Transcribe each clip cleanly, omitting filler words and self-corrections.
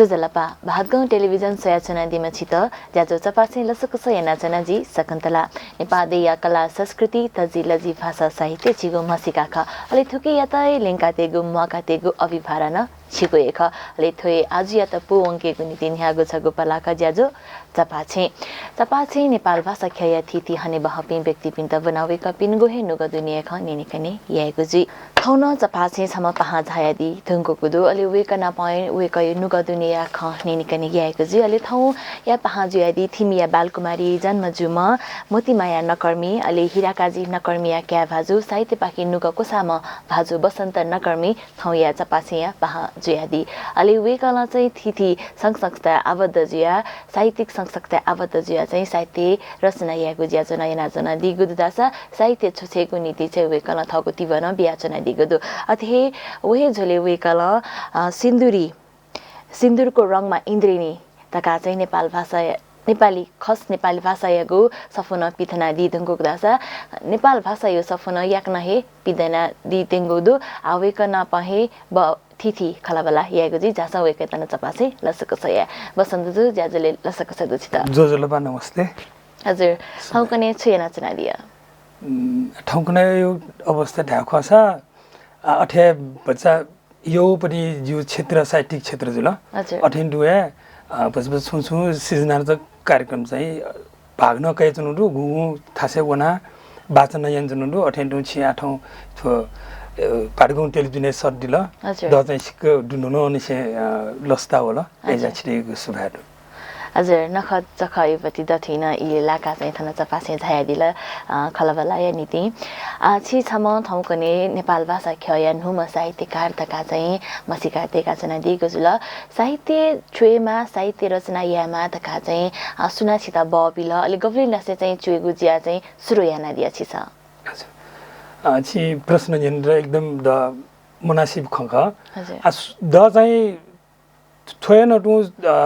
जोजलपा भातगाउँ television सोयाचना दिमछित ज्याजो चपासे लसकस यानाचना जी सकन्तला नेपाल या कला संस्कृति तजी लजी भाषा साहित्य चिगो मसिकाख अले थुके यातै लेंका तेगु मका तेगु अभिभारण छिगो एक अले थोए आज या त पु अंकेगु नीति न्यागो छगु पलाका ज्याजो चपाछे नेपाल भाषा ख्याया थिति हने बहपि व्यक्ति पिन्त बनावेका पिनगो हे नुग दुनिया ख निनिकने यागु जी खौन चपाछे सम पहा झायादी थुंको कुदो अले वेका ना पाए वेका नुग दुनिया ख निनिकने यागु जी अले थौ या पहा जुयादी थिमिया बालकुमारी जन्म जुमा मोतीमाया नकर्मी अले हिराकाजी नकर्मिया क्या भाजु साहित्य पाकी नुग कोसाम भाजु बसन्त नकर्मी थौ या चपाछे या पहा जुयादी अले वेकाला चाहिँ थिति संसंस्था आबद्ध जुया साहित्यिक संसक्ता आबद्ध जुया चाहिँ साहित्य रचना यागु ज्याचना यानाचना दिगुदु दासा साहित्य छोछेको नीति चाहिँ वेकल थगु तिवन बियाचना दिगुदु अथे वहे झोले वेकल सिन्दुरको रङमा इन्द्रिणी तका चाहिँ नेपाली भाषा यागु सफुन पिथना दिदुङको दासा नेपाल भाषा यो सफुन याक्न हे पिदना दितेंगुदु आवेक न पहे थिथि खलाबला यागु जी जासा वेकेतन चपासे लसकसया बसन्तजु ज्याजले लसकस दुचिता जोजलबा नमस्ते हजुर ठाउँकने छुयना चना दिया ठाउँकने यो अवस्था ढाखसा अठे बच्चा यो पनि जो क्षेत्र साहित्यिक क्षेत्र जुल अठेन दुए बस सुन्छु सिजनल कार्यक्रम चाहिँ भाग्न कय चनुडु गु थासे वना वाचन यन्जनुडु अठेन दु छिया ठौ भातगाउँ टेलिभिजन सट दिल द चाहिँ सिक दुनो निसे लस्ता होला एजा छिरेको सुभादु हजुर नख चखयुपति दथिन इलाका चाहिँ थन चपासे झाया दिल खलबला या नीति छि छम थौकने नेपाल भाषा ख्ययन हुम साहित्यकार तका चाहिँ मसिका तेका चना दिगो जुल साहित्य छुएमा साहित्य रचना यामा तका चाहिँ सुनाछिता बबिल अलि गब्लिनसे चाहिँ चुएगु जिया चाहिँ सुरु याना दिया छि छ छि प्रश्न जेनर एकदम द मुनासिब खंख द चाहिँ थोय नटु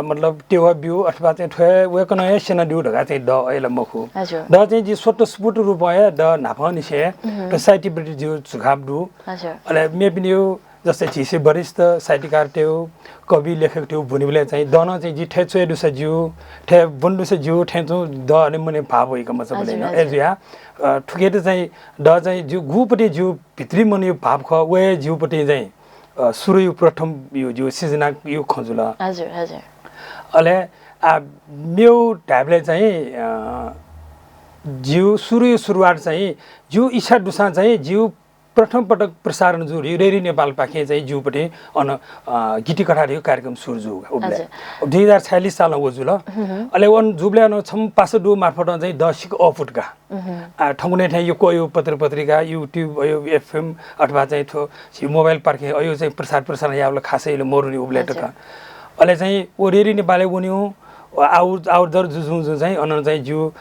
मतलब टेवा बिउ अथवा चाहिँ थोय वेकन सेना दिउ ढगा चाहिँ द एला मखु द चाहिँ जि सोट स्पुट रुपया द नाफनिसे सोसाइटी ब्रिटिश जो सुखाब दु अले मे पनि यो जस्तै छिसे वरिष्ठ साहित्यकार त्यो कवि लेखक त्यो भुनिबले चाहिँ दन चाहिँ जि ठेचो दुस जिउ ठे बन्डुस जिउ ठेचो द अनि मने भाव होइक मच बलेन एजिया ठुकेट चाहिँ द चाहिँ जिउ गुपटी जिउ भित्री मन यो भाव ख वे जिउपटी चाहिँ सुरु प्रथम यो जो सिजना यो खजुल हजुर हजुर अले मेउ टाइपले चाहिँ जिउ सुरुवात चाहिँ जिउ इच्छा दुसा चाहिँ जिउ प्रथम पटक प्रसारण जो रेडी नेपाल पाखे चाहिँ जुपटे अन गीटी कठारी कार्यक्रम सुरु जु 2046 साल हो जुल अले वन जुबले न छम पास दु मार्फत चाहिँ 10 को अफुटका ठंगुने ठाई यो कोयो पत्रिका युट्युब यो एफएम अथवा चाहिँ थो मोबाइल पार्के अयो चाहिँ प्रसारण यावले खासैले मोरुनी उब्लेटका अले चाहिँ ओ रेडी नेपालले उन्यौ आउदर जुजु चाहिँ अन चाहिँ जु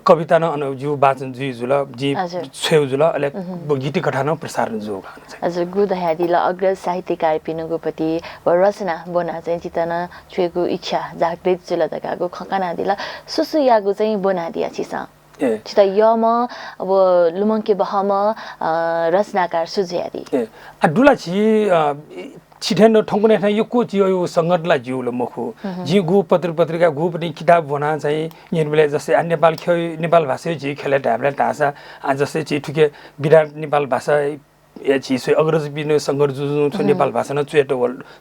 कविता न अन जु वाचन जु जुल जी छेउ जुल अले गीटी कठान प्रसारण जु हजुर गुदहादी ल अग्र साहित्यकार पिनुगुपति व रचना बोना चाहिँ चितन छुएको इच्छा जागृत जुल दगाको खकाना दिला सुसु यागु चाहिँ बोना दिया छिसा चिता यम अब लुमंके बहम रचनाकार सुझ्यादी दुला छि छिठेन ठंगुने ठाई यो को यो संगठनलाई जिउले मखु जि गु पत्रिका गु पनि किताब बना चाहिँ यिनले जस्तै नेपाल भाषा जि खेले ढाबले टासा जस्तै छि ठुके विराट नेपाल भाषा या छि सो अग्रज बिनो संगठ जुजु नेपाल भाषा न चुएटो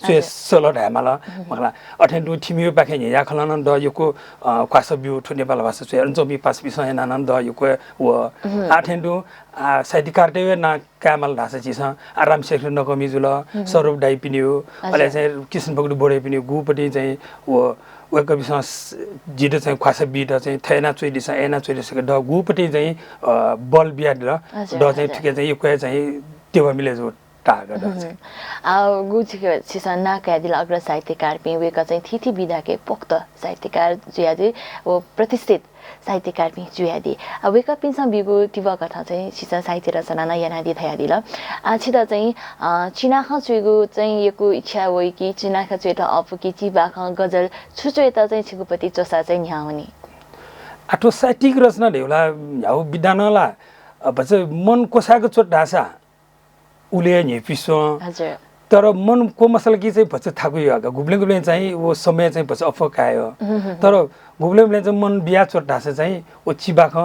सुए सल ढामाला मखला अठेन्डु ठिमियो पाखे या खलन द योको क्वास बिउ ठु नेपाल भाषा चुए अञ्चबी पास विषय नानन द योको व आठेन्डु साहित्यकार टे ना कामल भाषा छि आराम शेखर नकमी जुल सौरभ डाइ पिनियो अले चाहिँ कृष्ण बगडु बोडे पिनियो गुपटी चाहिँ व वेक विश्वास जिडे चाहिँ खासा बिट चाहिँ थेना चुइदिस एना चुइदिस द गुपटी चाहिँ बल बियाड र द चाहिँ ठिकै चाहिँ यो क्वे चाहिँ त्यो मिले जो टागा द गुचिके छिसा नाका दिल अग्र साहित्यकार पे वेक चाहिँ थिथि विधाके पोक्त साहित्यकार जुयादी वो प्रतिष्ठित साहित्यकार पनि जुयादी वेक पिन्सम बिगु तिव कथा चाहिँ छिसा साहित्य रचना न यानादी थयादी ल छिदा चाहिँ चिनाख चुइगु चाहिँ यको इच्छा होइ कि चिनाख चुएट अपुकी चिबाख गजल छुचुएत चाहिँ छिगुपति चोसा चाहिँ न्याउनी आठो साहित्यिक रचना ढेउला याउ विधानला बच मन कोसाको चोट ढासा उले नि पिसो हजुर तर मनको मसला के चाहिँ भन्छ थाकुयो घुब्ले घुब्ले चाहिँ वो समय चाहिँ भन्छ अफकायो तर घुब्ले घुब्ले चाहिँ मन बिहा चोटासे चाहिँ वो चिबाख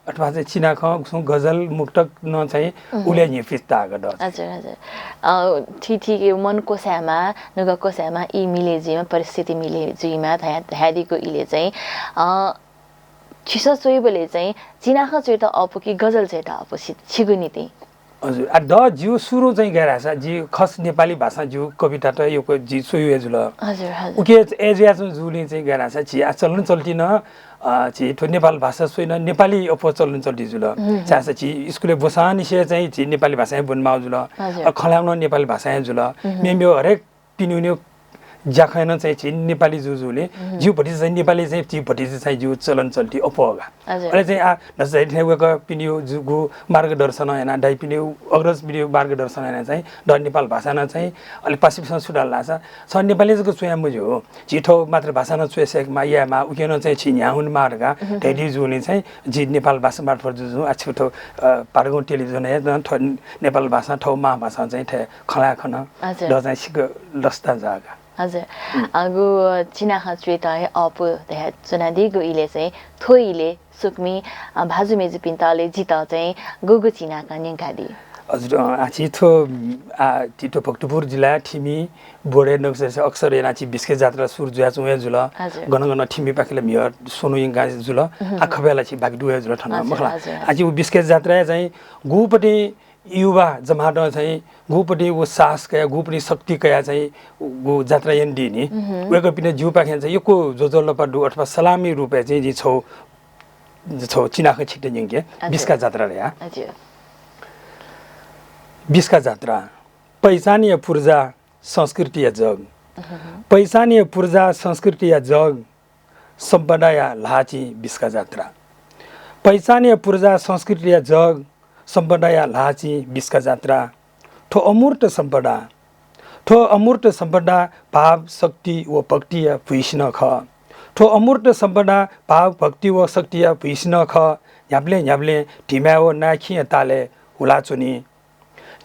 अथवा चाहिँ चिनाख गजल मुक्तक न चाहिँ उले नि फिस्ता गड हजुर हजुर ठीक मनको स्यामा नुगको स्यामा इ मिलेजीमा परिस्थिति मिलेजीमा ह्यादीको इले चाहिँ छिसो चोइबले चाहिँ चिनाख चोइ त अपु कि गजल चाहिँ त अपु छिगुनीति हजुर द जिउ सुरु चाहिँ गराछ जी खस नेपाली भाषा जिउ कविता त यो जी सोयु एजुल हजुर हजुर उके एजिया जुले चाहिँ गराछ छि चल्नु चल्टिन छि ठो नेपाल भाषा सोइन नेपाली अप चल्नु चल्टि जुल चास छि स्कुले बोसानी से चाहिँ छि नेपाली भाषा बोनमा जुल खलाउन नेपाली भाषा जुल मेम्यो हरेक पिनुन्यो जाखैन चाहिँ छि नेपाली जुजुले जिउपट्टि चाहिँ नेपाली चाहिँ जिउपट्टि चाहिँ जिउ चलन चल्टी अपोगा अहिले चाहिँ नसै ठेगको पिनियो जुगु मार्गदर्शन हैन डाइ पिनियो अग्रज पिनियो मार्गदर्शन हैन चाहिँ द नेपाल भाषा न चाहिँ अलि पश्चिमसँग सुडाल लाछ छ नेपाली को चुया मुजो हो जिठो मात्र भाषा न चुएसेकमा यामा उकेन चाहिँ छि न्याहुन मार्गा ढेडी जुले चाहिँ जि नेपाल भाषा मार्फत जुजु आछुटो पारगो टेलिभिजन हे नेपाल भाषा ठौ मा भाषा चाहिँ ठे खला खन द चाहिँ सिक लस्ता जागा हजुर आगो चिना खच्वे त अपु त चुनादिगो इले चाहिँ थोइले सुकमी भाजु मेजु पिन्ताले जित चाहिँ गुगु चिना कन्याकादी हजुर आछि थो टिटो भक्तपुर जिल्ला ठिमी बोडे नक्से अक्सर एनाछि बिस्के जात्रा सुर जुया चुया जुल गनगन ठिमी पाखले मियर सोनु इंगा जुल आखबेला छि बागि दुया जुल ठना मखला आछि उ बिस्के जात्रा चाहिँ गुपटी युवा जमाट चाहिँ गुपटी वो साहस कया गुपटी शक्ति कया चाहिँ गु जात्रा एन्डी नि वेको पिने जिउ पाखे चाहिँ यको जोजोलपा दु अथवा सलामी रुपे चाहिँ जि छौ चिनाख छिटे जिंगे बिस्का जात्रा रे हजुर बिस्का जात्रा पहिचानीय पूर्जा संस्कृति जग पहिचानीय पूर्जा संस्कृति जग सम्पदा या लाची बिस्का जात्रा पहिचानीय पूर्जा संस्कृति जग सम्पदा या लाची बिस्का जात्रा ठो अमूर्त सम्पदा भाव शक्ति व भक्ति या भुइस्न ख ठो अमूर्त सम्पदा भाव भक्ति व शक्ति या भुइस्न ख न्याब्ले न्याब्ले ढिम्याओ नाखिए ताले हुलाचुनी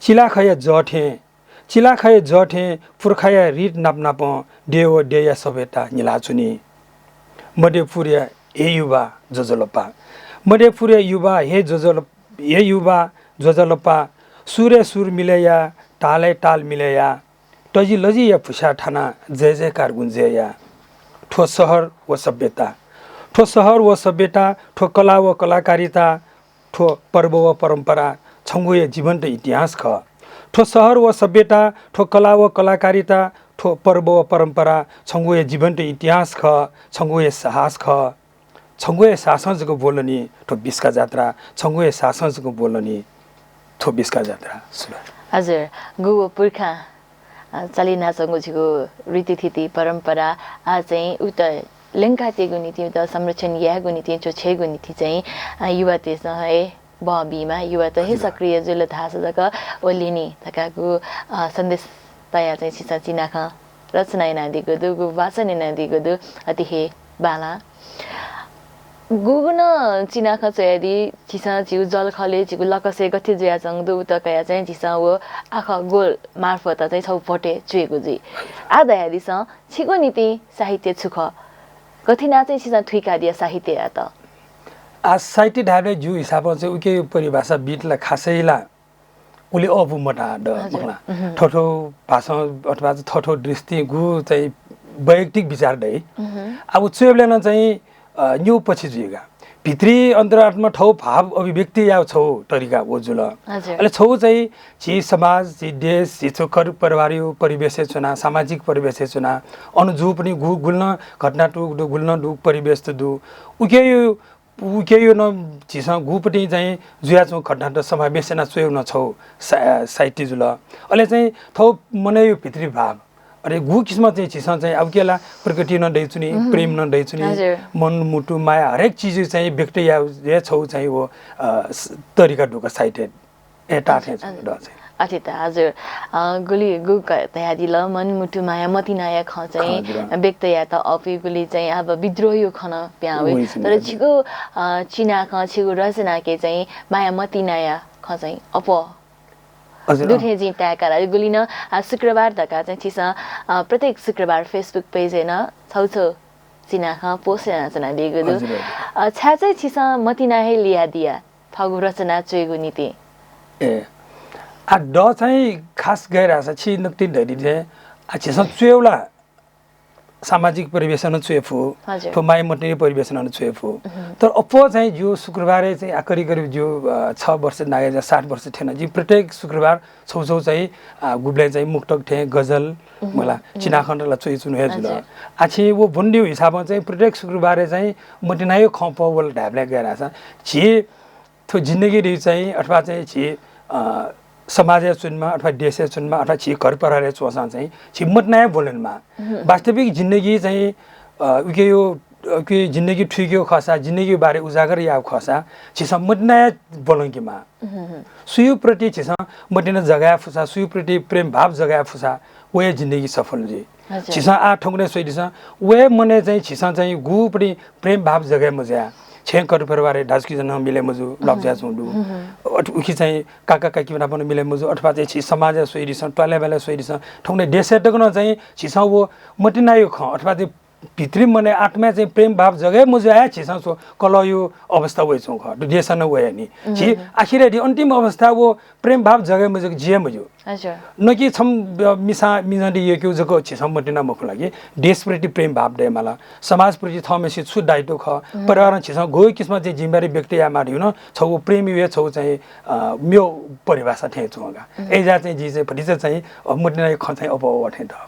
चिलाखय जठे पुर्खाया रिट नाप डेव डेया सभ्यता निलाचुनी मध्यपुर्य हे युवा जोजलपा मध्यपुर्य युवा हे जोजलपा सूर्य सुर मिलेया टाले टाल मिलेया टजी लजी या फुसा ठाना जय जयकार गुंजेया ठो शहर व सभ्यता ठो कला व कलाकारिता ठो पर्व व परम्परा छङ्गुए जीवन्त इतिहास ख ठो शहर व सभ्यता ठो कला व कलाकारिता ठो पर्व व परम्परा छङ्गुए जीवन्त इतिहास ख छङ्गुए साहस ख छङ्गुए सासंजको बोलनी ठो बिस्का जात्रा छङ्गुए सासंजको बोलनी ठो बिस्का जात्रा हजुर गु पुर्खा चलिनासँग छिको रीतिथिति परम्परा आ चाहिँ उत लेङ्कातेको नीति उत संरक्षण यागो नीति छोछेगो नीति चाहिँ युवा तेस है बबीमा युवा त हे सक्रिय जुल थाहा छ जक ओलिनी तकाको सन्देश तया चाहिँ छिसा चिनाख रचना नादिको दुगु वाचन नादिको दु अति हे बाला गुगुन चिनाख चयदी छिसा जिउ जल खले जिगु लकसे गति जुया जङ दु त कया चाहिँ छिसा वो आख गोल मार्फत चाहिँ छौ पटे चुएको जी आ दयादिस छिगो नीति साहित्य छुख कथिना चाहिँ छिसा थुइका दिया साहित्य त आ साहित्य ढाबे जु हिसाबमा चाहिँ उके परिभाषा बिटला खासैला उले अबु मटा द मखला ठठो भाषा अथवा ठठो दृष्टि गु चाहिँ वैयक्तिक विचार दै अब चुएबले न चाहिँ न्यू पछि जुएगा भित्री अन्तरात्मा ठौ भाव अभिव्यक्ति या छौ तरिका वो जुल अहिले छौ चाहिँ छि समाज छि देश छि छोकर परिवारिक परिवेश चुना सामाजिक परिवेश चुना अनुजु पनि गुल्न घटना टु गुल्न दु परिवेश दु उके यो न छिसा गुपटी चाहिँ जुया छौ घटना त समावेश न चोय न छौ साहित्य जुल अहिले चाहिँ थौ मने यो भित्री भाव अरे गु किस्म चाहिँ छिसा चाहिँ अब केला प्रकृति न दैछुनी प्रेम न दैछुनी मन मुटु माया हरेक चीज चाहिँ व्यक्त या छौ चाहिँ वो तरिका ढुका साहित्य एटा थे चाहिँ अथिता हजुर गुली गु तयारी ल मन मुटु माया मति नाया ख चाहिँ व्यक्त या त अपि गुली चाहिँ अब विद्रोही खन प्यावे तर छिगो चिना ख छिगो रचना के चाहिँ माया मति नाया ख चाहिँ अप दुखे जी ट्याग करा गुलिन शुक्रबार धका चाहिँ छिस प्रत्येक शुक्रबार फेसबुक पेज हैन छौछौ चिनाख पोस्ट रचना दिएको दु छा चाहिँ छिस मतिना हे लिया दिया फगु रचना चोइगु नीति ए आ ड चाहिँ खास गइराछ छि नक्ति धरि चाहिँ आ छिस चुएउला सामाजिक परिवेशन चुएफु तो माइ मटने परिवेशन चुएफु तर अपो चाहिँ जो शुक्रबार चाहिँ आकरी करिब जो 6 वर्ष नागे 60 वर्ष थिएन जी प्रत्येक शुक्रबार छौछौ चाहिँ गुब्ले चाहिँ मुक्तक थे गजल मला चिनाखण्डला चोइ चुनु हे जुल आछि वो भन्दियो हिसाबमा चाहिँ प्रत्येक शुक्रबार चाहिँ मटिनायो खपवल ढाबले गइराछ छि थो जिन्दगी रि चाहिँ अथवा चाहिँ छि समाज चुनमा अथवा देश चुनमा अथवा छि घर परहरे चोसा चाहिँ छि मटनाय बोलनमा वास्तविक जिन्दगी चाहिँ उके यो के जिन्दगी ठिक्यो खसा जिन्दगी बारे उजागर या खसा छिस मटनाय बोलंकीमा सुयु प्रति छिस मटिन जगा फुसा सुयु प्रति प्रेम भाव जगा फुसा वे जिन्दगी सफल जी छिस आ ठंगने सोइदिस वे मने चाहिँ छिस चाहिँ गु पनि प्रेम भाव जगा मजा छेंकर परिवार ढास्की जन मिले मजु लब्जा छुंडु उखि चाहिँ काका काकी बना पनि मिले मजु अथवा चाहिँ छि समाज सोइदिस टले बेला सोइदिस ठंगने देशे टकन चाहिँ छिस वो मटिनायो ख अथवा चाहिँ भित्री मने आत्मा चाहिँ प्रेम भाव जगे मजु आया छिस सो कल यो अवस्था वइ छु ख देश न वइ नि छि आखिर अन्तिम अवस्था वो प्रेम भाव जगे मजु जिए मजु हजुर नकि छम मिसा मिजडी यो के जको छि सम मटिना मखु लागि देश प्रति प्रेम भाव दे मला समाज प्रति थमेसी छु दाइतो ख परिवार छि सम गयो किस्म चाहिँ जिम्मेवारी व्यक्ति या मारि हुन छौ प्रेमी वे छौ चाहिँ म्यो परिभाषा थे छुगा एजा चाहिँ जी चाहिँ फटिस चाहिँ मटिना ख चाहिँ अब अठे त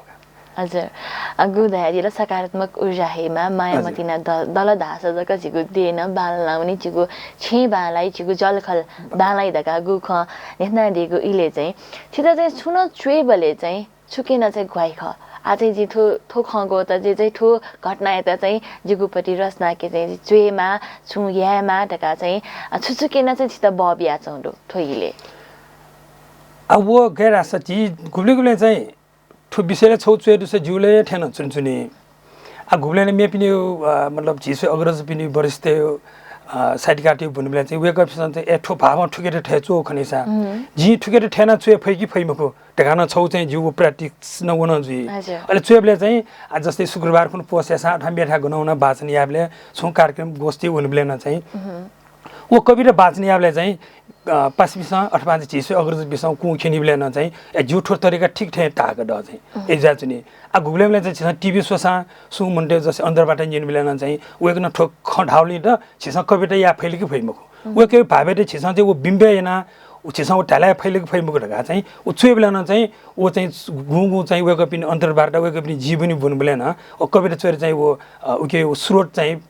हजुर गुदारी र सकारात्मक ऊर्जा हेमा माया मतिना दल धास जक जिगु देन बाल लाउने जिगु छे बालाई जिगु जलखल बालाई दका गुख नेतना दिगु इले चाहिँ छिदा चाहिँ छुन चुएबले चाहिँ छुकेन चाहिँ ग्वाइ ख आजै जी थो खगो त जे चाहिँ ठो घटना यता चाहिँ जिगुपट्टि रचना के चाहिँ चुएमा छु यामा दका चाहिँ छुचुकेन चाहिँ छिदा बबिया चौडो थोइले अब वो गैर सची गुब्ले चाहिँ ठु विषयले छौ चुएदु से जुले ठेन चुनचुनी आ गुब्ले ने मे पनि मतलब झिसो अग्रज पनि बरिस्ते साइड काट्यो भन्नुले चाहिँ वेक अप चाहिँ एठो भावमा ठुकेर ठेचो खनिसा जी ठुकेर ठेना चुए फैकी फैमको ढगाना छौ चाहिँ जिउ प्र्याक्टिस नहुन जुइ अहिले चुएबले चाहिँ जस्तै शुक्रबार कुन पोसेसा अथवा मेठा गनाउन बाचन याबले छु कार्यक्रम गोष्ठी हुनुले न चाहिँ वो कवि र बाचन याबले चाहिँ पासबिस अथवा चाहिँ झिसो अग्रज बिसौ कुखिनीले न चाहिँ जुठो तरिका ठीक ठे टाक द चाहिँ एजा चुनी आ गुग्लेमले चाहिँ टिभी सोसा सु मन्टे जस अन्दरबाट निनबिले न चाहिँ वेक न ठोक खढाउली द छिसा कविता या फैलिक फैमको वे के भाबेले छिसा चाहिँ वो बिम्बे हैन छिसा वो ढाला फैलिक फैमको ढगा चाहिँ उ चुएबले न चाहिँ वो चाहिँ गुगु चाहिँ वेक पनि अन्तरबाट वेक पनि जीवनी बुनबले न ओ कविता चोर चाहिँ वो उके स्रोत चाहिँ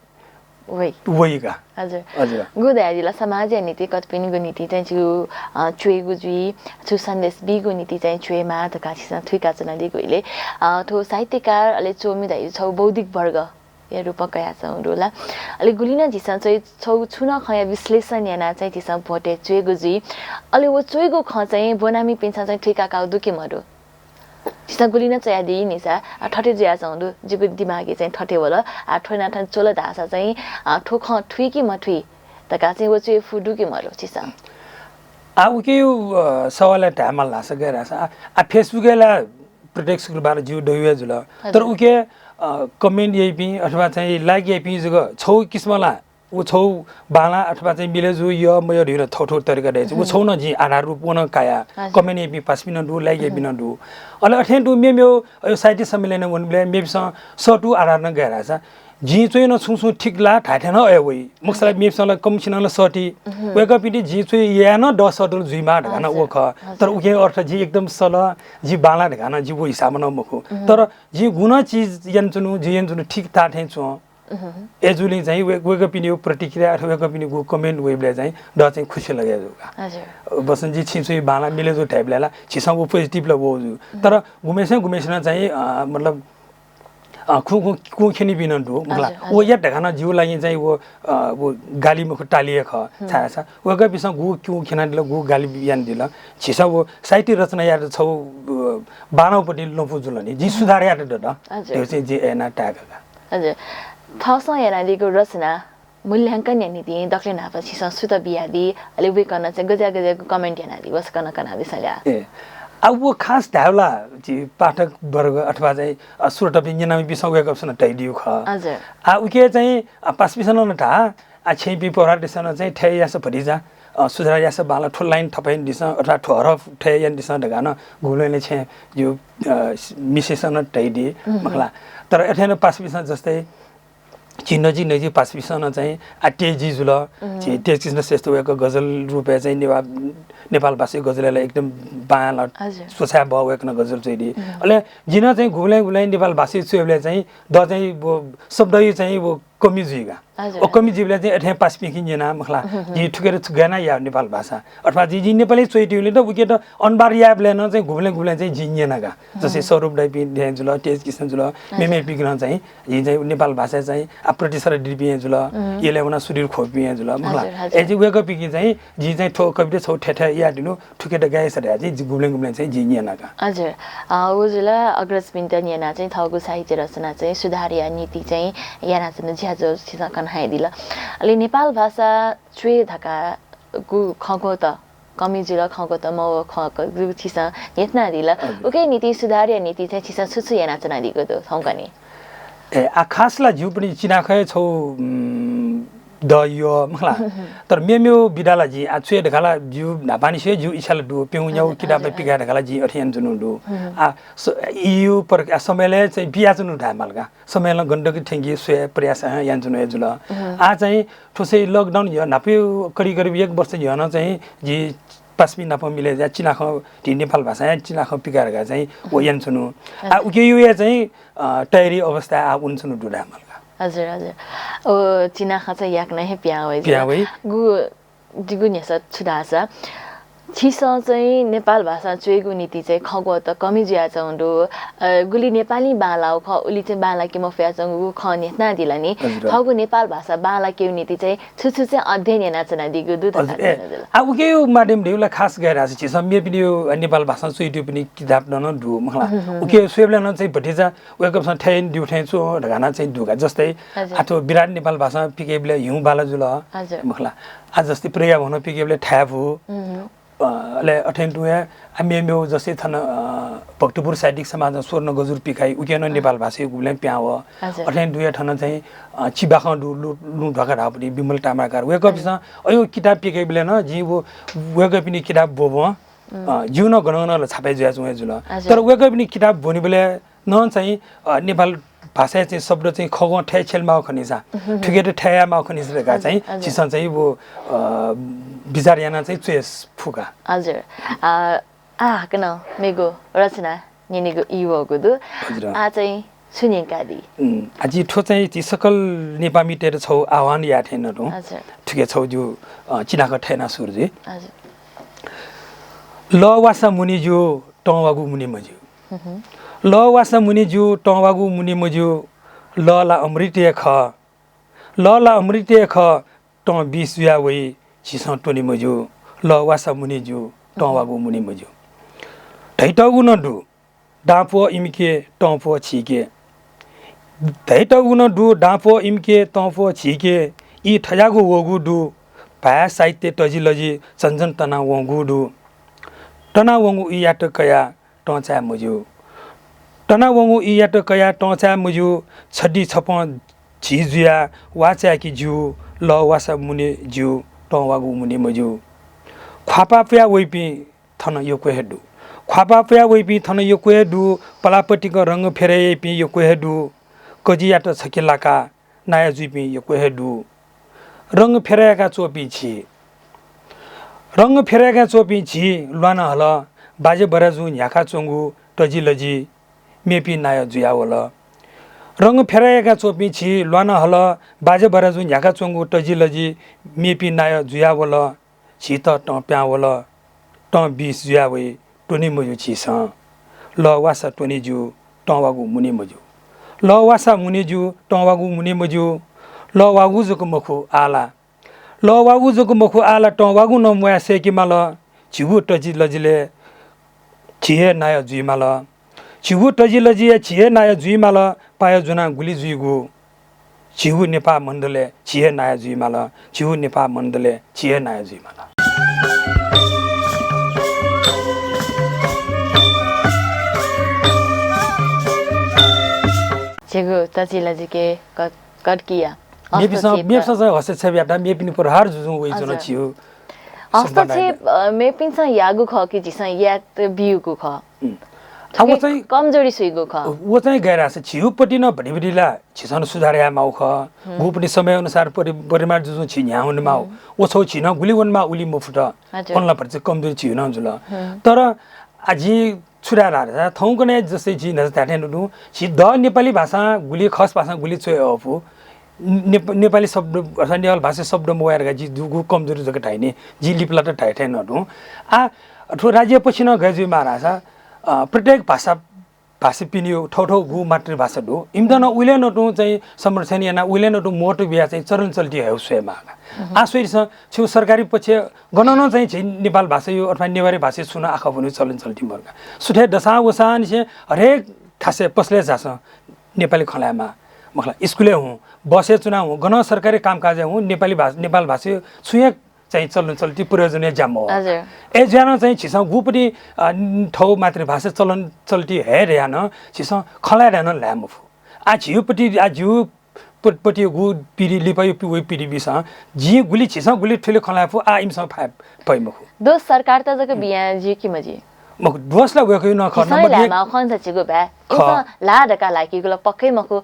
वहीका हजुर गुदारीला समाज नीति कतपिनको नीति चाहिँ चुएगु जुई छु सन्देश बिगु नीति चाहिँ चुएमा त काछिस थुइका चना दिगुले थो साहित्यकार अले चोमी दाइ छौ बौद्धिक वर्ग या रूप कया छ उडोला अले गुलिना जिसा चाहिँ छौ छुना खया विश्लेषण याना चाहिँ जिसा भोटे चुएगु जुई अले वो चुएगु ख चाहिँ बोनामी पिन्सा चाहिँ थुइका काउ दुके मरु जिसा गुलिना चाहिँ दि निसा ठटे जिया चाउँदु जिगु दिमागी चाहिँ ठटे होला ठोना ठन चोला धासा चाहिँ ठोख ठुई कि मठुई तका चाहिँ वो चाहिँ फुडु कि मरो चिसा आ उके सवाल टामल लास गइराछ आ फेसबुकला प्रत्येक शुक्रबार जिउ डयुए जुल तर उके कमेन्ट यपि अथवा चाहिँ लाइक यपि जग छौ किस्मला वो छौ बाला अथवा चाहिँ मिलेजु य मयो हिरो थोथो तरिका रहेछ वो छौ न जी आधार रूप न काया कमेन्ट यपि पास बिन दु लाइक यपि न दु अले अठेन दु मेम्यो यो साइट सम्मेलन वनले मेबिस सटु आधार न गइराछ जी चोइ न छुछु ठिकला ठाठेन अयवइ मुखसला मेबिसला कमिसनल सटी वेक अप इति जी चोइ या न 10 सटल जुइमा ढाना ओख तर उके अर्थ जी एकदम सल जी बाला ढाना जी वो हिसाब न मुखु तर जी गुना चीज यन चुनु ठीक ताठे छु एजुली चाहिँ वेक अप इनि प्रतिक्रिया अथवा वेक अप इनि गु कमेन्ट वेबले चाहिँ द चाहिँ खुसी लाग्यो जुका हजुर बसन जी छिसुइ बाला मिले जो टाइपलेला छिसा वो पोजिटिभ ल वो तर गुमेसन चाहिँ मतलब खु खेनी बिन दु मतलब वो या ढगाना जिउ लागि चाहिँ वो गाली मुख टालिए ख छाया छ वेक अप इसँग गु क्यु खेना दिल गु गाली बियान दिल छिसा वो साहित्य रचना या छौ बानौपटि लपु जुलनी जी सुधार या द त्यो चाहिँ जी एना ट्याग हजुर थस यानादिको रचना मूल्यांकन नीति दक्ले नापछि संस्कृत बियादी अलि वे गर्न चाहिँ गजा कमेन्ट याना दिवस कना दिसल्या ए अब वो खास धावला जी पाठक वर्ग अथवा चाहिँ सुरट व्यञ्जन बिसौगेको छ न टाइडियो ख हजुर आ उके चाहिँ पास बिसन न था आ छेपी पोरा दिसन चाहिँ ठे यास भरिजा सुधरा यास बाला ठो लाइन थपाइन दिस अथवा ठो हरफ ठे यान दिस ढगान गुलेले छे यो मिसेसन टाइडी मखला तर एथेन पास बिसन जस्तै चिन्नजी नजी पास बिसन चाहिँ तेजी जुल छि तेज कृष्ण श्रेष्ठ भएको गजल रुपे चाहिँ नेपाल भाषी गजललाई एकदम बायाँ सोचा भयो एक न गजल चाहिँ अहिले जिन चाहिँ गुलाइ नेपाल भाषी चुएले चाहिँ द चाहिँ शब्द चाहिँ वो कमी जुइगा ओ कमी जीवले चाहिँ एठे पास पिकिन जना मखला जी ठुकेर गाना या नेपाल भाषा अथवा जी नेपाली चोइटिले त उके त अनबार याबले न चाहिँ गुले चाहिँ जिन्जेनागा जस्तै स्वरूप दाइ पिन जुल तेज कृष्ण जुल मेमे पिकिन चाहिँ यी चाहिँ नेपाल भाषा चाहिँ प्रतिसर डिपि जुल यले हुन शरीर खोपि जुल मखला ए जी वेक पिकि चाहिँ जी चाहिँ ठो कविता छौ ठेठा या दिनु ठुकेर गाए सरे चाहिँ गुले चाहिँ जिन्जेनागा हजुर उजुला अग्रज पिन्टन याना चाहिँ थगु साहित्य रचना चाहिँ सुधारिया नीति चाहिँ याना चाहिँ ज्याजो सिसकन हाइदिला अलि नेपाल भाषा चुए धका गु खगो त कमी जुल खगो त म खको गु छिसा यतना दिला ओके नीति सुधारिया नीति चाहिँ छिसा सुसु याना चाहिँ दिगो त थौकनी ए आ खासला जिउ पनि चिनाखै छौ द यो मखला तर मेम्यो बिडाला जी आ छुए ढकाला जिउ नापानी से जिउ इछाल दु पेउन्याउ किताब पिगा ढकाला जी अठियन जुनु दु आ इयु पर समयले चाहिँ बिया जुनु ढामलगा समयले गण्डकी ठेंगी सुए प्रयास यान जुनु जुल आ चाहिँ ठोसे लकडाउन यो नाप्यो करिब 1 वर्ष यो न चाहिँ जी पासमी नाप मिले जा चिनाख ती नेपाल भाषा चिनाख पिगारगा चाहिँ ओ यान जुनु आ उके यो चाहिँ तयारी अवस्था आ उन जुनु दु ढामलगा हजुर हजुर ओ चिनाखा चाहिँ याक नै प्यावै गु जिगु नेसा छुदासा छिस चाहिँ नेपाल भाषा चुएगु नीति चाहिँ खगो त कमी ज्या चौंडो गुली नेपाली बालाउ ख उली चाहिँ बाला के म फ्या चंगु ख नेतना दिला नि खगु नेपाल भाषा बाला के नीति चाहिँ छुछु चाहिँ अध्ययन याना चना दिगु दु त आ उके यो माध्यम देउला खास गएर छ छिस मे पनि यो नेपाल भाषा चुइटु पनि किताब न दु मखला उके स्वेबले न चाहिँ भटिजा वेकअप स ठैन दु ठैन चो ढगाना चाहिँ दुगा जस्तै आठो विराट नेपाल भाषा पिकेबले हिउँ बाला जुल मखला आज जस्तै प्रिया भन पिकेबले ठ्याफु ले अठेन्टुया मेम्यो जस्तै थन भक्तपुर साहित्यिक समाज स्वर्ण गजुर पिखाई उकेन नेपाल भाषी गुले प्याव अठेन्टुया थन चाहिँ चिबाख लु ढका पनि बिमल टामाकार वेकअप स अयो किताब पिके बेले न जी वो वेकअप नि किताब बोबो जिउन गणन छापै जुया जुया जुल तर वेकअप नि किताब बोनि बेले न चाहिँ नेपाल भाषा चाहिँ शब्द चाहिँ खगो ठे छेलमा खनिसा ठुकेर ठ्यायामा खनिसका चाहिँ चिसन चाहिँ वो विचार याना चाहिँ चेस फुका हजुर कन मेगो रचना निनेगो इवगो दु आ चाहिँ सुनिका दि आजि ठो चाहिँ ती सकल नेपामी टेर छौ आह्वान या थेन रु हजुर ठुके छौ जो चिनाको ठेना सुरजी हजुर ल वासा मुनि जो टवागु मुनि मजु ल वासा मुनि जो टवागु मुनि मजु ल ला अमृतय ख ल ला अमृतय ख ट 20 या वइ छिसा टोनी मजु ल वासा मुनि जो टवागु मुनि मजु ढैटगु न दु डापो इमके टपो छिके ढैटगु न दु डापो इमके टपो छिके इ ठजागु वगु दु भाषा साहित्य टजिलजी चञ्चन तना वगु दु तना वगु इयाट कया टचा मजु तना वगु इयाट कया टचा मजु छड्डी छप झिजुया वाचा कि जु ल वासा मुनि जु टवागु मुनि मजु ख्वापा प्या वइपि थन यो कोहेडु ख्वापा प्या वइपि थन यो कोहेडु पलापटिको रंग फेरेपि यो कोहेडु कजियाट छकेलाका नाया जुइपि यो कोहेडु रंग फेरेका चोपि छि रंग फेरेका चोपि छि लुना हल बाजे बराजु न्याखा चोंगु टजिलजी मेपि नाया जुयावल रंग फेरेका चोपि छि लुना हल बाजे बराजु न्याखा चोंगु टजिलजी मेपि नाया जुयावल छि त प्यावल ट 20 जुयावे टोनी मजु छिस ल वासा टोनी जु टवागु मुनि मजु ल वासा मुनि जु टवागु मुनि मजु ल वागु जको मखु आला ल वागु जको मखु आला टवागु न मुया सेकिमाल छिगु टजिलजीले छिए नाय जुइमाल छिगु टजिलजी छिए नाय जुइमाल पायो जुना गुली जुइगु 지구 नेपा मण्डले छिए नाया जुइमाल 지구 नेपा मण्डले छिए नाया जुइमाल 지구 तजिलाजिके कटकिया मेपिसा हस्तक्षेपयाटा मेपिनी प्रहार जुजु वइजन छिउ हस्तक्षेप मेपिन्छ यागु ख कि जिस या बियुगु ख अब चाहिँ कमजोरी सुइगु ख वो चाहिँ गइराछ छिउपट्टि न भनिबडिला छिसन सुधारया माउ ख गुपनि समय अनुसार परिमाण जुजु छि न्या हुने माउ ओ छौ छिन गुली वनमा उली मुफुट पन्ला पर्छ कमजोरी छि न जुल तर आजि छुरारा थौकने जस्तै छि न ताटेनु छि द नेपाली भाषा गुली खस भाषा गुली चोय अफु नेपाली शब्द अथवा नेपाली भाषा शब्द मोएर गजी दुगु कमजोरी जक ठाइने जी लिपला त ठाइ नडु आ ठो राज्य पछि न गजु महाराजा प्रत्येक भाषा पिनियो ठौ गु मातृभाषा दु इम्दन उले नटु चाहिँ संरक्षण याना उले नटु मोटो बिया चाहिँ चरण चल्ती है स्वयमा आ सोइस छु सरकारी पछि गणन चाहिँ नेपाल भाषा यो अथवा नेवारी भाषा सुन आखा पनि चलन चल्ती मर्का सुठे दशा वसान से हरेक खासे पसले जास नेपाली खलामा मखला स्कुले हुँ बसे चुनाव हुँ गण सरकारी कामकाज हुँ नेपाल भाषा छुए चाहिँ चलन चल्ती प्रयोजनीय जाम हो ए ज्यान चाहिँ छिसा गुपटी ठौ मातृभाषा चलन चल्ती हे रे न छिसा खला रहन ल्याम फु आ झिउपटी आ झिउ पटि गु पिरी लिपय वे पिरी बिसा जी गुली छिसा गुली ठुले खला फु आ इमसा पइमखु दो सरकार त जक बिया जी कि मजी मखु दोसला गएको न ख नम्बर 1 मा खन छिगु बा इसा लाडका लाकी गुला पक्कै मखु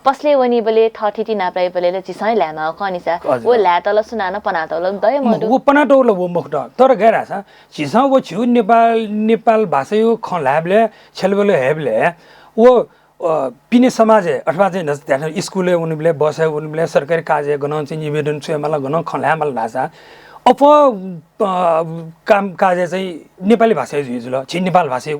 पसले वनी बले ठठिटी नाप्राइ बले चिसै ल्यामा खनिसा ओ ल्यातल सुनान पनातल दय मडु वो पनाटोल वो मुख तर गैरा छ छिसा वो छु नेपाल भाषा यो ख ल्याबले छलबले हेबले वो पिने समाज अथवा चाहिँ नस्ते स्कुले उनीले बसे उनीले सरकारी कार्य गर्न चाहिँ निवेदन छुएमाला गर्न खल्यामल भाषा अप काम काज चाहिँ नेपाली भाषा जुल छि नेपाल भाषा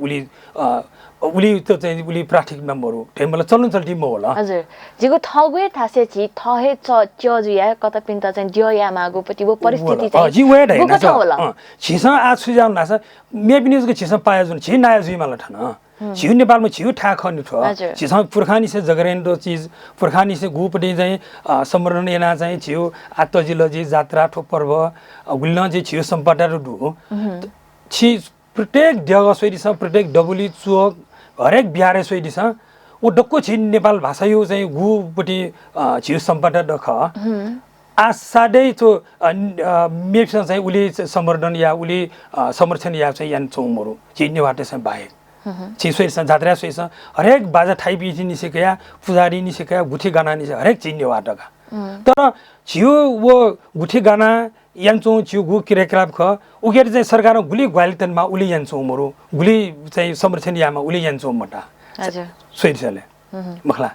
उली त चाहिँ उली प्राथमिक नम्बरहरु टेमला चलन चल्ती म होला हजुर जिगो थगुए थासे छि थहे च्जुया कता पिन्ता चाहिँ ज्या मागो पति वो परिस्थिति चाहिँ जी वे हैन छ छिसा आ सुजाम नास मे बिनिजको छिसा पाए जुन छि नाया जुइमाला ठन छिउ नेपालमा छिउ ठा खनि ठो छिसा पुर्खानी से जगरेन्डो चीज पुर्खानी से गुपटी चाहिँ समरण एना चाहिँ छिउ आत्तजिलजी जात्रा ठो पर्व गुल्न चाहिँ छिउ सम्पदा दु छि प्रत्येक जग्गा सोइदिस प्रत्येक डबुली चोक हरेक बिहारे सोइदिस ओ डक्को छि नेपाल भाषा यो चाहिँ गुपटी छिउ सम्पदा दख आ साडै तो मेप्स चाहिँ उली समर्दन या उली समर्थन या चाहिँ यान चौमरु छि नेवाटे चाहिँ बाहेक छि सोइस जात्रा सोइस हरेक बाजा ठाइ बिजि निसेकया पुजारी निसेकया गुठी गाना निसे हरेक छि नेवाटका तर छिउ वो गुठी गाना यान्चो छिउ गु किरेक्राप ख उकेर चाहिँ सरकार गुली ग्वालितनमा उली यान्चो मरु गुली चाहिँ संरक्षण यामा उली यान्चो मटा हजुर सोइसले मखला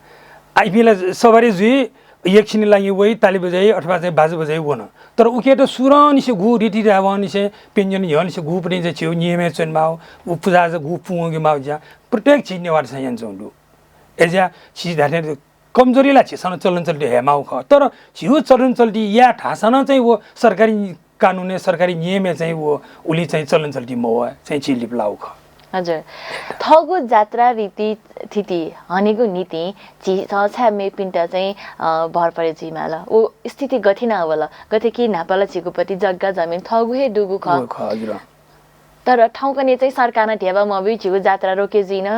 आइपिला सवारी जुइ एकछिन लागि वही ताली बजाई अथवा चाहिँ बाजा बजाई वन तर उके त सुरनी से गु रीति रावनी से पेन्जन यन से गु पनि चाहिँ छिउ नियमे चनमाउ उ पूजा ज गु पुंगे माउ जा प्रत्येक चीज नेवार छ यान चौंडु एजा चीज धाने कमजोरीला छ सन चलन चल्ती हेमाउ ख तर छिउ चलन चल्ती या ठासन चाहिँ वो सरकारी कानुनले सरकारी नियमे चाहिँ वो उली चाहिँ चलन चल्ती मो चाहिँ चिलिप लाउ ख हजुर थगु जात्रा रीति थिति हनेगु नीति छि छ मे पिन्टा चाहिँ भर परे जिमाला ओ स्थिति गथिना होला गथे कि नापाला छिगुपति जग्गा जमिन थगु हे दुगु ख हजुर तर ठाउँकने चाहिँ सरकारना ढेबा मबि छिगु जात्रा रोके जिन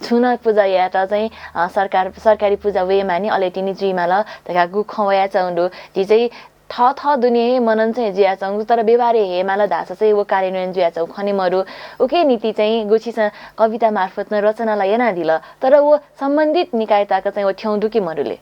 छुना पूजा या त चाहिँ सरकारी पूजा वे मानि अलेटिनी जिमाला तका गु खवया चौंडो जि चाहिँ थ दुनिया मनन चाहिँ जिया चौं तर व्यवहारे हेमाला धासा चाहिँ वो कार्यान्वयन जिया चौ खने मरु उके नीति चाहिँ गुछिस कविता मार्फत न रचनालाई yana दिल तर वो सम्बन्धित निकायताका चाहिँ वो ठ्याउडुकी मरुले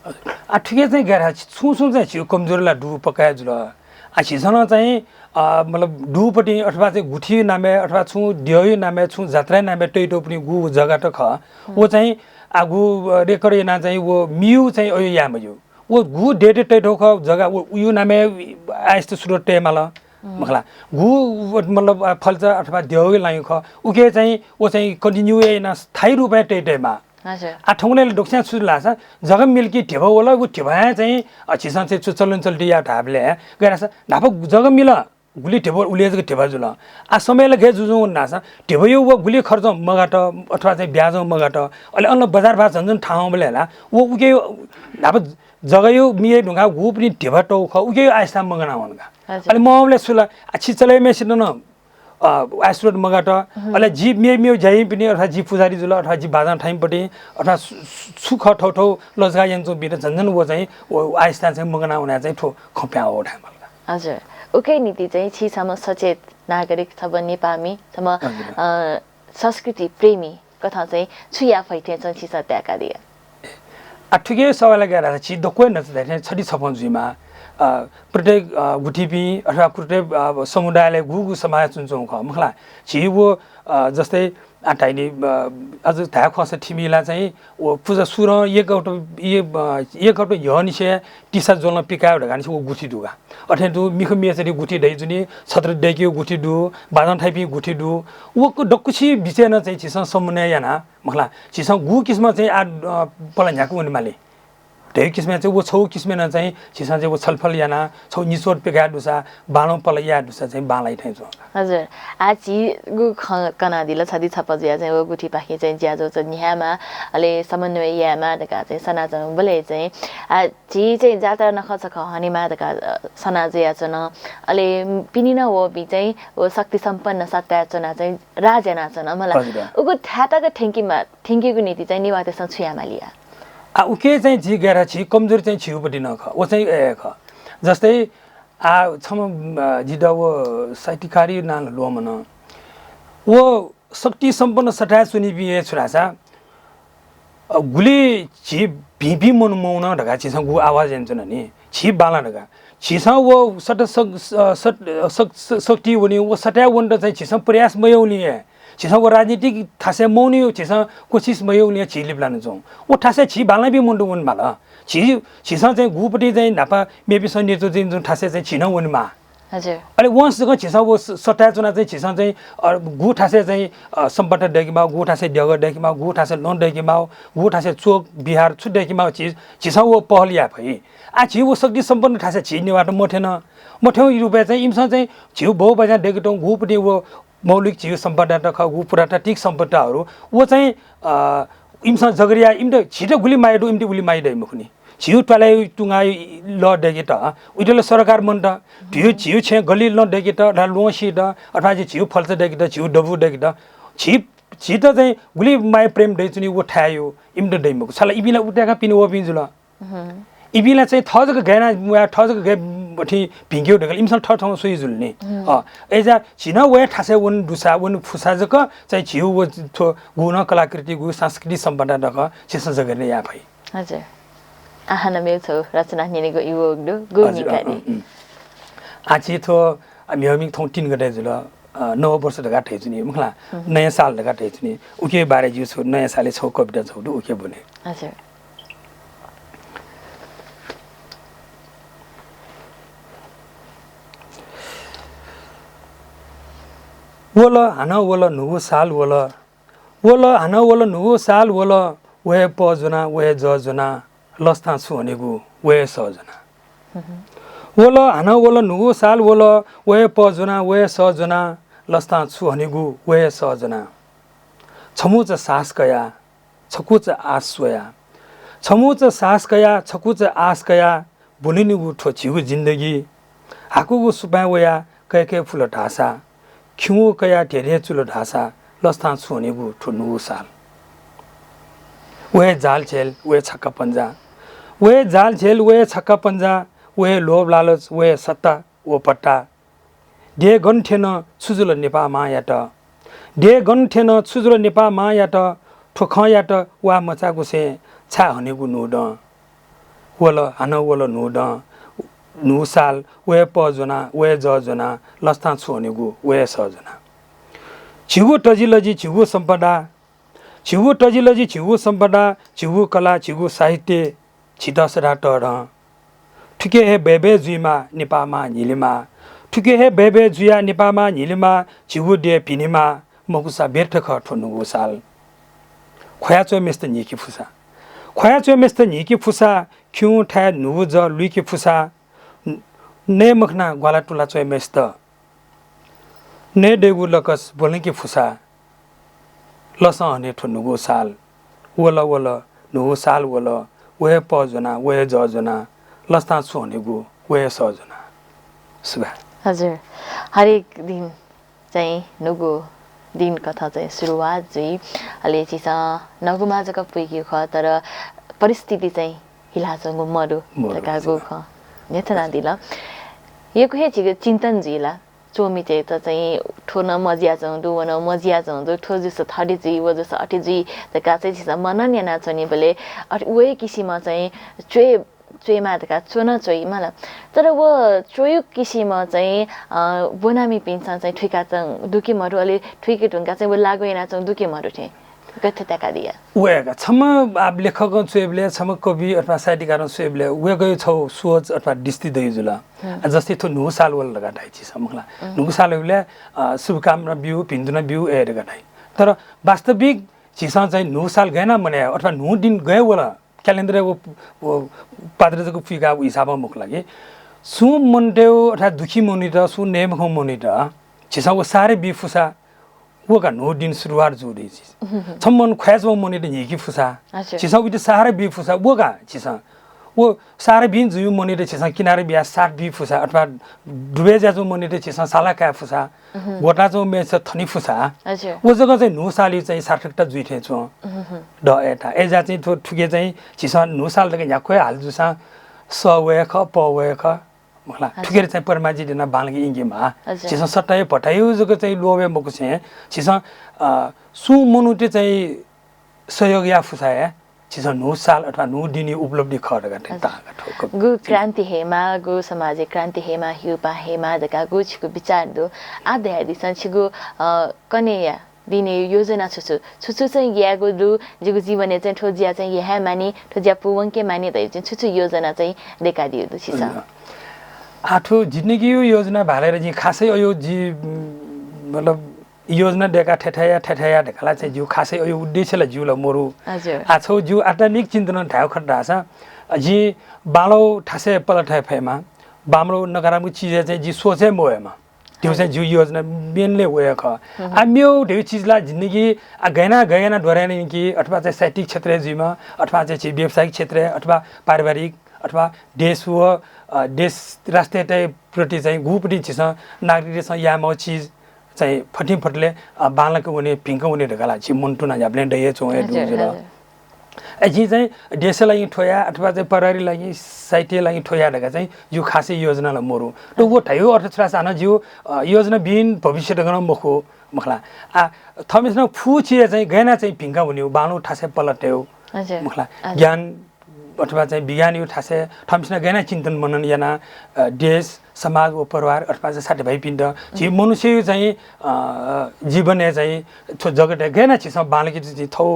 आ ठिकै चाहिँ गरा छु चाहिँ छिउ कमजोरला डु पकाए जुल आ छिसन चाहिँ मतलब डुपटी अथवा चाहिँ गुठी नामे अथवा छु ड्यय नामे छु जात्रा नामे टैटो पनि गु जग्गा त ख वो चाहिँ आगु रेकर ना चाहिँ वो मिउ चाहिँ अयो याम यो वो गु डेटे टैटो ख जग्गा वो यो नामे आइस्त सुरु टेमाला मखला गु मतलब फल्छ अथवा ड्यय लाइ ख उके चाहिँ वो चाहिँ कन्टिन्यू एना स्थायी रुपमा टेटेमा हजुर आ ठौले डोक्सा सुला छ जग्गा मिल्की ठेबा होला उ ठेबा चाहिँ छिसन चाहिँ चलन चल्टी या ढाबले गराछ ढाबा जग्गा मिल गुली टेबल उलिएजको टेबा जुल आ समयले गे जुजु नासा टेबयो व गुली खर्च मगाट अथवा चाहिँ ब्याज मगाट अहिले अन्न बजार भात झन् ठाउँ बेला होला वो उके अब जगयो मिए ढुङ्गा गु पनि टेबा टौ ख उके आइस्ता मगना हुनका अहिले मले सुला अच्छी चले मेसिन न आइसुरत मगाट अहिले जी मिए जाइ पनि अथवा जी पुजारी जुल अथवा जी बाजा ठाइमपट्टि अथवा सुख ठौ ठौ लजगा यन्चो बिर झन्झन वो चाहिँ आइस्ता चाहिँ मगना हुना चाहिँ ठो खप्या हो ठाम हजुर उकै नीति चाहिँ छिसम्म सचेत नागरिक थब नेपामी थम संस्कृति प्रेमी कथा चाहिँ छुया फैथे चाहिँ छिस त्याका दिए ठुकै सवाल गएर छि दक्वे नचदै छडी छपन्जुमा प्रत्येक गुठीपी अथवा प्रत्येक समुदायले गुगु समाज चुन्छौँ ख मखला छि वो जस्तै आटाइने अझ धा खस ठिमीला चाहिँ ओ पूजा सुर एक औट यनिसे टिसा जोल्न पिकायो ढगानि वो गुठी दुगा अथे दु मिखु मेचरी गुठी दै जुनी छत्र दैकियो गुठी दु बादन थाइपी गुठी दु वो डक्कुछि बिचेन चाहिँ छिस समन्वय याना मखला छिस गु किस्म चाहिँ आ पलान्याको उनीमाले धेरै किसिममा चाहिँ वो छौ किसिममा चाहिँ छिसा चाहिँ वो छलफल याना छौ निसोट पेगा दुसा बाणौ पलैया दुसा चाहिँ बालाई ठाइ छ हजुर आज गु कना दिल छदि छपजिया चाहिँ वो गुठी पाखी चाहिँ ज्याजो चाहिँ न्यामा अले समन्वय यामा दका चाहिँ सनाजन बले चाहिँ आ जी चाहिँ जाता नखछ ख हनिमा दका सनाजया चन अले पिनिन वो बि चाहिँ वो शक्ति सम्पन्न सत्ता चना चाहिँ राजना चन मलाई उगु थाटाको ठेंकीको नीति चाहिँ निवातेसँग छुयामा लिया उके चाहिँ झी गएर छि कमजोरी चाहिँ छिउपट्टि नख ओ चाहिँ ख जस्तै छम जिदा वो साहित्यकारी नाल लोमन वो शक्ति सम्पन्न सटा सुनि बिए छुरासा गुली छि बिबी मन मौन ढगा छि गु आवाज एन्चन नि छि बाला ढगा छिसा वो सट शक्ति वनि वो सटा वन चाहिँ छिसा प्रयास मयौली छिसा वो राजनीतिक थासे मौनी छिसा कोशिश मयौली छि लिप्लान जौ वो थासे छि बाला बि मुन्डु वन बाला छिसा चाहिँ गुपट्टि चाहिँ नापा मेबी सन्ने चाहिँ जुन थासे चाहिँ छिन वनमा हजुर अहिले वहाँसँग छिसा वो सटा चुना चाहिँ छिसा चाहिँ गु थासे चाहिँ सम्पट डेकिमा गु थासे डगर डेकिमा गु थासे नन डेकिमा गु थासे चोक बिहार छु डेकिमा छिसा वो पहलिया भई आ छि वो शक्ति सम्पन्न थासे छि निबाट मठेउ रुपैयाँ चाहिँ इमसँग चाहिँ छिउ बहु बजा डेकेटौँ गुपट्टि वो मौलिक छिउ सम्पदा ख गु पुरातात्विक सम्पदाहरू वो चाहिँ इमसँग जगरिया इमले छिटो गुली माइडु इमले गुली माइदै मुखनी छिउ टलाई टुङाइ ल डेके त उइटले सरकार मन त छिउ छे गली ल डेके त ढा लोसी त अथवा छिउ फल्छ डेके त छिउ डबु डेके त छिट चाहिँ गुली माइ प्रेम दै चुनी वो ठायो इमले दै मुख छला इबिला उटेका पिन वो पिजुल इबिला चाहिँ थजक गैना मुया थजक गे बठी भिंग्यो ढगल इमसल ठ ठाउँ सोइ जुल्ने एजा छिन वे ठासे वन दुसा वन फुसा जक चाहिँ छिउ वो थो गुण कलाकृति गु संस्कृति सम्पदा दक छिस जगने या भई हजुर आहाना मेउ छौ रचना निनेको युवक दु गुनिकारी आछि थो म्यामिङ थौ 3 गते जुल 9 वर्ष ढगा ठै जुनी मुखला नयाँ साल ढगा ठै जुनी उके बारे जु छु नयाँ साले छौ कविता छौ दु उके बने हजुर वोला हाना वोला नुगु साल वोला हाना वोला नुगु साल वोला वे पजना वे जजना लस्ता छु भनेको वे सजना वोला हाना वोला नुगु साल वोला वे पजना वे सजना लस्ता छु भनेको वे सजना छमुच सास कया छकुच आस सोया छमुच सास कया छकुच आस कया बुनिनि उठो छिगु जिन्दगी हाकुगु सुपा वया कयके फुल ढासा खिउ कया ढेरे चुलो ढासा लस्ता छुनेगु ठुनु साल वे जाल छेल वे छक्का पंजा वे जाल छेल वे छक्का पंजा वे लोभ लालच वे सत्ता वो पट्टा डे गन्थेन सुजुल नेपा मायाट डे गन्थेन सुजुल नेपा मायाट ठोखयाट वा मचा गुसे छा हनेगु नुड वल हान वल नुड नु साल वे पजना वे जजना लस्ता छुनेगु वे सजना छिगु टजिलजी छिगु सम्पदा छिगु टजिलजी छिगु सम्पदा छिगु कला छिगु साहित्य छिदसरा टर ठुके हे बेबे जुइमा नेपामा निलिमा ठुके हे बेबे जुया नेपामा निलिमा छिगु दे पिनिमा मकुसा बेर्थ ख ठुनुगु साल खोयाचो मेस्त निकी फुसा खोयाचो मेस्त निकी फुसा खिउ ठा नु ज लुकी फुसा ने मखना ग्वाला टुला चोय मेस्त ने डेगु लकस बोल्ने कि फुसा लसा हने ठुनुगु साल वला वला नुगु साल वला वे पजना वे जजना लस्ता सोनेगु वे सजना सुगा हजुर हरेक दिन चाहिँ नुगु दिन कथा चाहिँ सुरुवात चाहिँ अलि चिसा नगुमा जक पुग्यो ख तर परिस्थिति चाहिँ हिलासँग मरु तकागु ख नेतना दिला यो कुहे चिग चिन्तन जिला चोमी चाहिँ त चाहिँ ठोन मजिया जाउँदु वन मजिया जाउँदु ठो जस थडी जी व जस अटि जी तका चाहिँ चिसा मनन याना चनी बले वे किसिम चाहिँ चोइमा तका चोन चोइमा ल तर वो चोयु किसिम चाहिँ बोनामी पिन्सा चाहिँ ठुका चाहिँ दुकीमहरु अलि ठुकी ढुङ्गा चाहिँ वो लागो याना चाहिँ दुकीमहरु थे गथेका दिया वेगा छम अब लेखक चोइबले छम कवि अथवा साहित्यकार चोइबले वे गयो छौ सोच अथवा दृष्टि दैजुला जस्तै थो नु साल वल लगा दाइ छि समला नु साल वले शुभकामना बिउ पिन्दुना बिउ ए लगा दाइ तर वास्तविक छिसा चाहिँ नु साल गएन मने अथवा नु दिन गयो वला क्यालेन्डर वो पाद्रजको फिगा हिसाबमा मुख लागि सु मनदेउ अथवा दुखी मनिट सु नेम खौ मनिट छिसा वो सारे बिफुसा वो का नो दिन शुरुआत जुडी छ छमन ख्याजो मनिट हिकी फुसा छिसा उते सारे बिफुसा वो का छिसा वो सारे बिन जुयु मनिट छिसा किनारे बिया सात बिफुसा अथवा डुबे जाजो मनिट छिसा साला का फुसा वटा जो मेछ थनी फुसा वो जग्गा चाहिँ नो साली चाहिँ सार्थकता जुइथे छु ड एटा एजा चाहिँ थो ठुके चाहिँ छिसा नो साल दके याखै हाल जुसा स वे ख प वे ख मला ठुकेर चाहिँ परमाजी दिन बालगी इंगीमा छिसा सटाय पठायो जग्गा चाहिँ लोबे मको छ छिसा सु मनुटे चाहिँ सहयोग या फुसाए छिसा नो साल अथवा नो दिनी उपलब्धि खडगा तागा ठोक गु क्रान्ति हेमा गु सामाजिक क्रान्ति हेमा हिउपा हेमा दका गुछको विचार दो आधे दिसन छिगु कनेया दिने योजना छुछु चाहिँ यागो दु जिगु जीवने चाहिँ ठोजिया चाहिँ यहाँ मानी ठोजिया पुवंके मानी दै चाहिँ छुछु योजना चाहिँ देखा दियो दु छिसा आठो जिन्दगी योजना भालेर जी खासै यो जी मतलब योजना डेका ठेठाया ढेकाला चाहिँ जिउ खासै यो उद्देश्यले जिउला मोरु आछौ जिउ आटानिक चिन्तन ठाउ खड्डा छ जी बालो ठासे पलठाय फेमा बाम्रो नकारात्मक चीज चाहिँ जी सोचे मोएमा त्यो चाहिँ जिउ योजना मेनले होय ख आम्यो त्यो चीजला जिन्दगी गएना डोराने कि अथवा चाहिँ साहित्यिक क्षेत्र जिमा अथवा चाहिँ व्यावसायिक क्षेत्र अथवा पारिवारिक अथवा देश राष्ट्रियता प्रति चाहिँ गुपटी छिस नागरिकसँग यामो चीज चाहिँ फटिफटले बालक हुने पिङ्क हुने ढकाला छि मन्टुना जाप्ले डये छौ ए दुजुर अझै चाहिँ देशलाई ठोया अथवा चाहिँ पररी लागि साहित्यलाई ठोया ढका चाहिँ यो खासै योजनालाई मोरु तो वो ठयो अर्थशास्त्र साना जिउ योजना बिन भविष्य ढगन मखो मखला थमेसना फु छि चाहिँ गैना चाहिँ पिङ्क हुने बानु ठासे पलट्यो मखला ज्ञान अथवा चाहिँ विज्ञान यो ठासे थमेसना गैना चिन्तन मनन याना देश समाज व परिवार अथवा चाहिँ साथीभाइ पिण्ड जी मनुष्य चाहिँ जीवन चाहिँ जगत गएन छिस बालकी चाहिँ थौ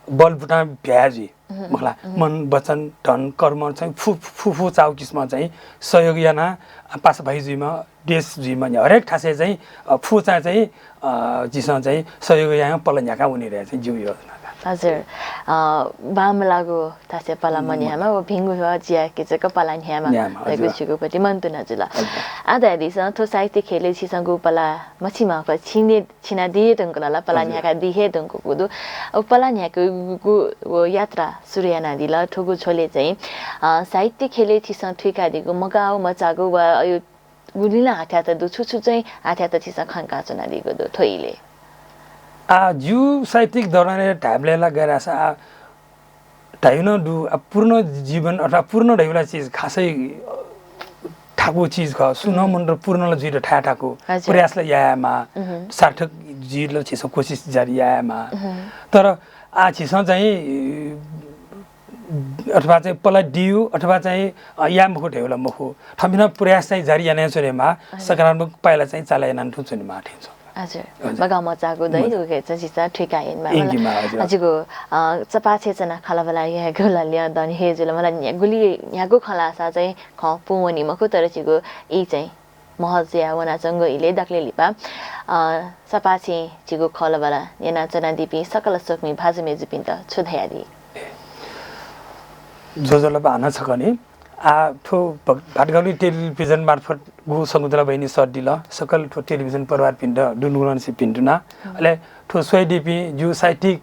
बल बुटा भ्याजी मखला मन वचन धन कर्म चाहिँ फुफु चाउ किस्म चाहिँ सहयोग याना पास भाइ जीमा देश जीमा हरेक ठासे चाहिँ फुचा चाहिँ जिसँग चाहिँ सहयोग यहाँ पलन याका हुने रहेछ जिउ योजना हजुर बाम लागो तासे पला मनियामा व भिंगु जिया के चाहिँ कपाला न्यामा लगु छिगुपति मन्तु नजुला आधा दिस थो साहित्य खेले छिसंगु पला मछिमा क छिना दिए दंगला पला न्याका दिहे दंगु गुदु पला न्याको गु व यात्रा सूर्यना दिला ठुगु छोले चाहिँ साहित्य खेले छिसं ठिका दिगु मगाउ मचागु व यो गुलिला हाट्या त दु छुछु चाहिँ हाट्या त छिसं खंका चना दिगु दु थोइले जिउ साहित्यिक दौरान ढाब्लेला गरासा ढाइन दु पूर्ण जीवन अथवा पूर्ण ढाइला चीज खासै ठाकु चीज ख सुन मन र पूर्णले जुइरो ठाको प्रयासले यामा सार्थक जिले छिस कोशिश जारी यामा तर छिस चाहिँ अथवा चाहिँ पला दिउ अथवा चाहिँ या मुखो ढेउला मुखो थमिना प्रयास चाहिँ जारी याने छरेमा सकारात्मक पाइला चाहिँ चालायना ठुन्छने माठिन्छ हजुर बगा मचाको दै दुखे चाहिँ सिसा ठिकाइनमा हजुरको चपाछे जना खलाबला यहाँ गोलाले दनि हेजुल मलाई गुली यहाँको खलासा चाहिँ ख पुवनी मको तर चिको ई चाहिँ महजिया वना चंग इले दक्ले लिपा चपाछे चिको खलाबला याना चना दिपी सकल सकमी भाजुमे जुपिन्त छुधयादी जोजोला बाना छ कने ठो भाटगाउँली टेलिभिजन मार्फत गु समुद्र बहिनी सड्दिल सकल ठो टेलिभिजन परिवार पिण्ड डुनुगुलन सि पिण्डुना अले ठो सोइडिपी जु साइटिक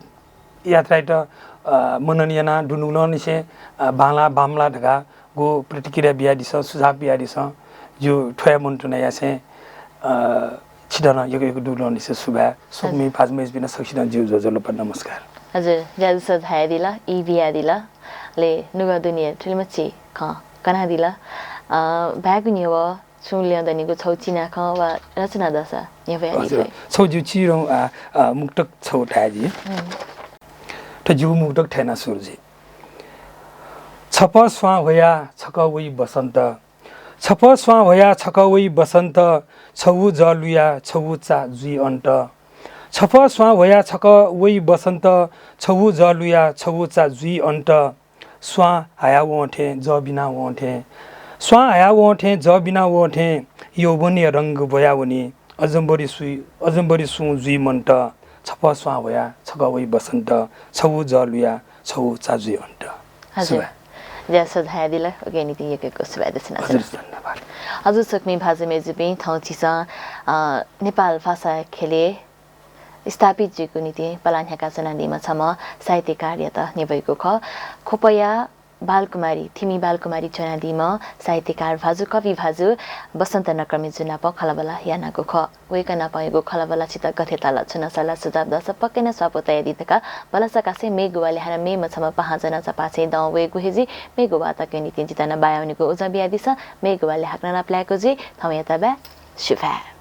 यात्राइट मननियना डुनुगुलन से बांला बामला ढका गु प्रतिक्रिया बिया दिस सुझाव बिया दिस जु ठोया मन्टुना यासे छिडना यो डुनुगुलन से सुबा सुकमी फाजमेस बिना सक्षिना जिउ जोजलो पर नमस्कार हजुर ज्यादा सधाय दिला ई बिया दिला ले नुगा दुनिया ठिलमची कना दिला भागुनि व सुनले दनिको छौचिना ख वा रचना दशा य भए छौजु चिरो मुक्तक छौ थाजी त जु मुक्तक थेना सुरजी छप स्वा होया छक वइ बसन्त छप स्वा होया छक वइ बसन्त छौ जलुया छौ चा जुइ अन्त छप स्वा होया छक वइ बसन्त छौ जलुया छौ चा जुइ अन्त स्वा हाया वोठे ज बिना वोठे स्वा हाया वोठे ज बिना वोठे यौवनी रंग बयावनी अजम्बरी सु जुइ मन्त छप स्वा होया छक वइ बसन्त छौ जलुया छौ चा जुइ अन्त हजुर ज्यादा धाय दिला ओके नि तियको सुबादसना धन्यवाद हजुर सकमी भाजे मेजुबे ठाउँचिसा नेपाल भाषा खेले स्थापित जिको नीति पलान्याका जनानीमा छम साहित्य कार्य त निभएको खोपया बालकुमारी थिमी बालकुमारी जनादीमा साहित्यकार भाजु कवि भाजु बसन्त नक्रमी जुना प खलबला यानाको ख वेका नपाएको खलबला चित गथेता लक्षण सला सुझाव दस पक्कै न स्वापत यदितका बलसकासे मेगुवाले हाना मे मछम पहाजना चपासे द वे गुहेजी मेगुवा तके नीति जितना बायाउनीको उजा बिया दिस मेगुवाले हाक्न नप्लाएको जी थौ यता बा शुभ